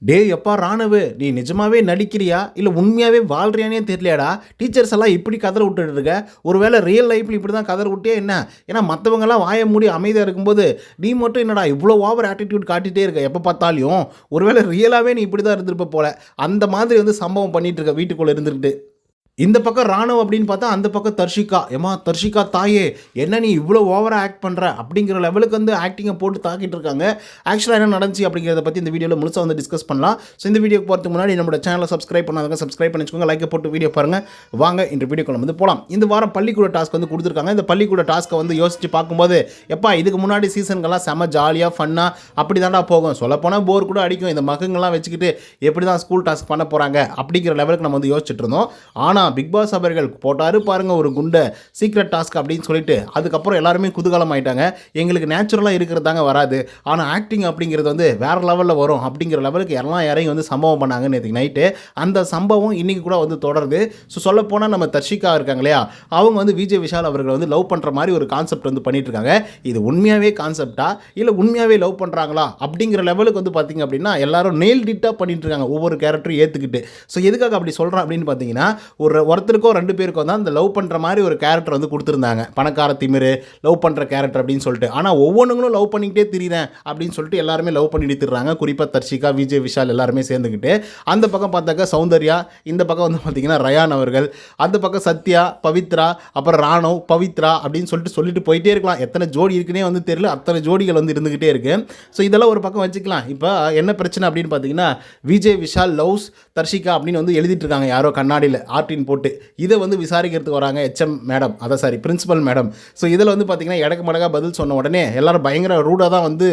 டேய் எப்பா ராணுவ நீ நிஜமாவே நடிக்கிறியா இல்லை உண்மையாகவே வாழ்றியானே தெரியலையாடா. டீச்சர்ஸ் எல்லாம் இப்படி கதற விட்டுட்டு இருக்க. ஒருவேளை ரியல் லைஃப்பில் இப்படி தான் கதற விட்டியா என்ன? ஏன்னா மற்றவங்கெல்லாம் வாய மூடி அமைதியாக இருக்கும்போது நீ மட்டும் என்னடா இவ்வளோ ஓவர் ஆட்டிடியூட் காட்டிகிட்டே இருக்க எப்போ பார்த்தாலையும். ஒருவேளை ரியலாகவே நீ இப்படி தான் இருந்திருப்ப போல. அந்த மாதிரி வந்து சம்பவம் பண்ணிட்டு இருக்க வீட்டுக்குள்ளே இருந்துக்கிட்டு. இந்த பக்கம் ராணுவ அப்படின்னு பார்த்தா அந்த பக்கம் தர்ஷிகா. ஏமா தர்ஷிகா தாயே என்ன நீ இவ்வளோ ஓவராக ஆக்ட் பண்ணுற அப்படிங்கிற லெவலுக்கு வந்து ஆக்டிங்கை போட்டு தாக்கிட்டு இருக்காங்க. ஆக்சுவலாக என்ன நடந்துச்சு அப்படிங்கிறத பற்றி இந்த வீடியோவில் முழுசாக வந்து டிஸ்கஸ் பண்ணலாம். ஸோ இந்த வீடியோக்கு போகிறதுக்கு முன்னாடி நம்மளோட சேனலை சப்ஸ்கிரைப் பண்ணாதவங்க சப்ஸ்கிரைப் பண்ணிச்சுக்கோங்க. லைக்கை போட்டு வீடியோ பாருங்கள். வாங்க இந்த வீடியோக்குள்ள வந்து போகலாம். இந்த வாரம் பள்ளிக்கூட டாஸ்க் வந்து கொடுத்துருக்காங்க. இந்த பள்ளிக்கூட டாஸ்க்கை வந்து யோசித்து பார்க்கும்போது எப்பா இதுக்கு முன்னாடி சீசனுக்கெல்லாம் செம்ம ஜாலியாக ஃபன்னாக அப்படி தாண்டா போகும். சொல்லப்போனால் போர் கூட அடிக்கும். இந்த மகங்கள்லாம் வச்சுக்கிட்டு எப்படி தான் ஸ்கூல் டாஸ்க் பண்ண போகிறாங்க அப்படிங்கிற லெவலுக்கு நம்ம வந்து யோசிச்சுட்டு இருந்தோம். ஆனால் பிக் பாஸ் அவர்கள் போட்டாரு பாருங்க ஒரு குண்டை சீக்ரெட் டாஸ்க் அப்படின்னு சொல்லிட்டு அதுக்கப்புறம் எல்லாருமே குதூகலம் ஆயிட்டாங்க. எங்களுக்கு நேச்சுரலாக இருக்கிறதாங்க வராது, ஆனால் ஆக்டிங் அப்படிங்கிறது வந்து வேற லெவலில் வரும் அப்படிங்கிற லெவலுக்கு எல்லாம் இறங்கி வந்து சம்பவம் பண்ணாங்க நேற்று நைட்டு. அந்த சம்பவம் இன்னைக்கு கூட வந்து தொடருது. ஸோ சொல்ல போனால் நம்ம தர்ஷிகா இருக்காங்க இல்லையா, அவங்க வந்து விஜய் விஷால் அவர்கள் வந்து லவ் பண்ணுற மாதிரி ஒரு கான்செப்ட் வந்து பண்ணிட்டு இருக்காங்க. இது உண்மையாகவே கான்செப்டா இல்லை உண்மையாகவே லவ் பண்ணுறாங்களா அப்படிங்கிற லெவலுக்கு வந்து பார்த்தீங்க அப்படின்னா எல்லாரும் நெயில் டிட்டாக பண்ணிட்டு இருக்காங்க ஒவ்வொரு கேரக்டரும் ஏற்றுக்கிட்டு. ஸோ எதுக்காக அப்படி சொல்கிறேன் அப்படின்னு பார்த்தீங்கன்னா ஒருத்தருக்கோ ரெண்டு பேருக்கும் தான் இந்த லவ் பண்ணுற மாதிரி ஒரு கேரக்டர் வந்து கொடுத்துருந்தாங்க. பணக்கார திமிரு லவ் பண்ணுற கேரக்டர் அப்படின்னு சொல்லிட்டு. ஆனால் ஒவ்வொன்றுங்களும் லவ் பண்ணிக்கிட்டே திரிறேன் அப்படின்னு சொல்லிட்டு எல்லாருமே லவ் பண்ணிட்டு திரிறாங்க. குறிப்பாக தர்ஷிகா விஜய் விஷால் எல்லாருமே சேர்ந்துக்கிட்டு. அந்த பக்கம் பார்த்தாக்கா சௌந்தர்யா, இந்த பக்கம் வந்து பார்த்தீங்கன்னா ரயான் அவர்கள், அந்த பக்கம் சத்யா, பவித்ரா, அப்புறம் ராணவ், பவித்ரா அப்படின்னு சொல்லிட்டு போயிட்டே இருக்கலாம். எத்தனை ஜோடி இருக்குன்னே வந்து தெரியல, அத்தனை ஜோடிகள் வந்து இருந்துக்கிட்டே இருக்கு. ஸோ இதெல்லாம் ஒரு பக்கம் வச்சுக்கலாம். இப்போ என்ன பிரச்சனை அப்படின்னு பார்த்தீங்கன்னா விஜய் விஷால் லவ்ஸ் தர்ஷிகா அப்படின்னு வந்து எழுதிட்டு இருக்காங்க யாரோ கண்ணாடியில் ஆர்டின் போட்டு. இதை வந்து விசாரிக்கிறதுக்கு வராங்க HM madam, principal madam. So இதில் வந்து பார்த்தீங்கன்னா எடக்கு மடக்காக பதில் சொன்ன உடனே எல்லாரும் பயங்கர ரூடாக தான் வந்து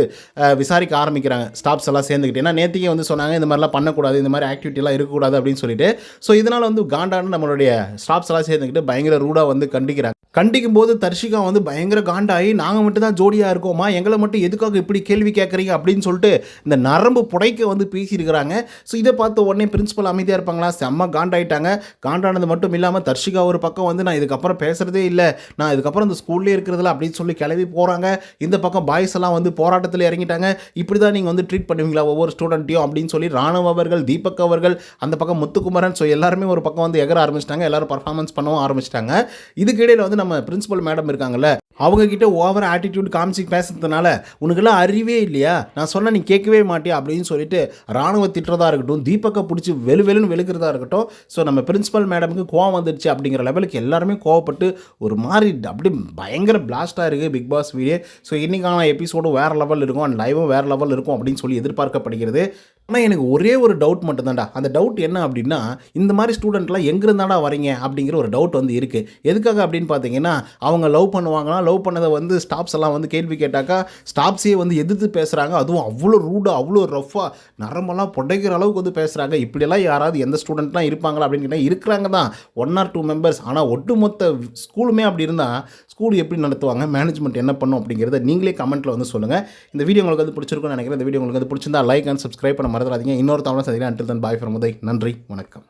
விசாரிக்க ஆரம்பிக்கிறாங்க ஸ்டாஃப்ஸ் எல்லாம் சேர்ந்துக்கிட்டு. ஏன்னா நேற்றுக்கே வந்து சொன்னாங்க இந்த மாதிரிலாம் பண்ணக்கூடாது, இந்த மாதிரி ஆக்டிவிட்டிலாம் இருக்கக்கூடாது அப்படின்னு சொல்லிட்டு. ஸோ இதனால் வந்து காண்டான நம்மளுடைய ஸ்டாஃப்ஸ் எல்லாம் சேர்ந்துக்கிட்டு பயங்கர ரூடாக வந்து கண்டிக்கிறாங்க. கண்டிக்கும் போது தர்ஷிகா வந்து பயங்கர காண்டாகி நாங்கள் மட்டும் தான் ஜோடியாக இருக்கோமா, எங்களை மட்டும் எதுக்காக இப்படி கேள்வி கேட்குறீங்க அப்படின்னு சொல்லிட்டு இந்த நரம்பு புடைக்க வந்து பேசியிருக்கிறாங்க. ஸோ இதை பார்த்து உடனே பிரின்சிபல் அமைதியாக இருப்பாங்களா, செம்ம காண்டாயிட்டாங்க. காண்டானது மட்டும் இல்லாமல் தர்ஷிகா ஒரு பக்கம் வந்து நான் இதுக்கப்புறம் பேசுகிறதே இல்லை, நான் இதுக்கப்புறம் இந்த ஸ்கூல்லே இருக்கிறதில்ல அப்படின்னு சொல்லி கிளம்பி போகிறாங்க. இந்த பக்கம் பாய்ஸ் எல்லாம் வந்து போராட்டத்தில் இறங்கிட்டாங்க. இப்படி தான் நீங்கள் வந்து ட்ரீட் பண்ணுவீங்களா ஒவ்வொரு ஸ்டூடெண்ட்டையும் அப்படின்னு சொல்லி ராணுவ அவர்கள், தீபக் அவர்கள், அந்த பக்கம் முத்துக்குமரன், ஸோ எல்லாருமே ஒரு பக்கம் வந்து எகர ஆரம்பிச்சிட்டாங்க. எல்லாரும் பர்ஃபார்மன்ஸ் பண்ணவும் ஆரம்பிச்சிட்டாங்க. இதுக்கு இடையில் வந்து நம்ம பிரின்சிபல் மேடம் இருக்காங்கல்ல, அவங்க கிட்ட ஓவர் ஆட்டிடியூட் காமிச்சு பேசுறதுனால உனக்கெல்லாம் அறிவே இல்லையா, நான் சொன்ன நீ கேட்கவே மாட்டியா அப்படின்னு சொல்லிட்டு ராணுவ திட்டுறதா இருக்கட்டும், தீபக்கை பிடிச்சி வெளுன்னு வெளுக்கிறதா இருக்கட்டும். ஸோ நம்ம பிரின்சிபல் மேடமுக்கு கோவம் வந்துடுச்சு அப்படிங்கிற லெவலுக்கு எல்லாருமே கோவப்பட்டு ஒரு மாதிரி அப்படி பயங்கர பிளாஸ்டாக இருக்குது பிக் பாஸ் வீடியோ. ஸோ இன்றைக்கான எபிசோடும் வேறு லெவல் இருக்கும் அண்ட் லைவும் வேறு லெவல் இருக்கும் அப்படின்னு சொல்லி எதிர்பார்க்கப்படுகிறது. ஆனால் எனக்கு ஒரே ஒரு டவுட் மட்டும் தான்டா. அந்த டவுட் என்ன அப்படின்னா இந்த மாதிரி ஸ்டூடெண்ட்லாம் எங்கிருந்தாடா வரீங்க அப்படிங்கிற ஒரு டவுட் வந்து இருக்குது. எதுக்காக அப்படின்னு பார்த்தீங்கன்னா அவங்க லவ் பண்ணுவாங்கன்னா லவ் பண்ணதை வந்து ஸ்டாஃப்ஸ் எல்லாம் வந்து கேள்வி கேட்டாக்கா ஸ்டாஃப்ஸே வந்து எதிர்த்து பேசுகிறாங்க. அதுவும் அவ்வளோ ரூடாக அவ்வளோ ரஃப்பாக நரம்பெல்லாம் புடைக்கிற அளவுக்கு வந்து பேசுகிறாங்க. இப்படியெல்லாம் யாராவது எந்த ஸ்டூடெண்ட்லாம் இருப்பாங்களா அப்படின்னு கேட்டால் இருக்கிறாங்க தான் 1 or 2 மெம்பர்ஸ். ஆனால் ஒட்டுமொத்த ஸ்கூலுமே அப்படி இருந்தால் ஸ்கூல் எப்படி நடத்துவாங்க, மேனேஜ்மெண்ட் என்ன பண்ணும் அப்படிங்கிறத நீங்களே கமெண்ட்டில் வந்து சொல்லுங்கள். இந்த வீடியோ உங்களுக்கு வந்து பிடிச்சிருக்குன்னு நினைக்கிறேன். இந்த வீடியோ உங்களுக்கு வந்து பிடிச்சிருந்தா லைக் அண்ட் சப்ஸ்கிரைப் பண்ண மறந்துடாதீங்க. இன்னொரு தவணை சந்திக்கிறேன். Until then bye from Uday. நன்றி, வணக்கம்.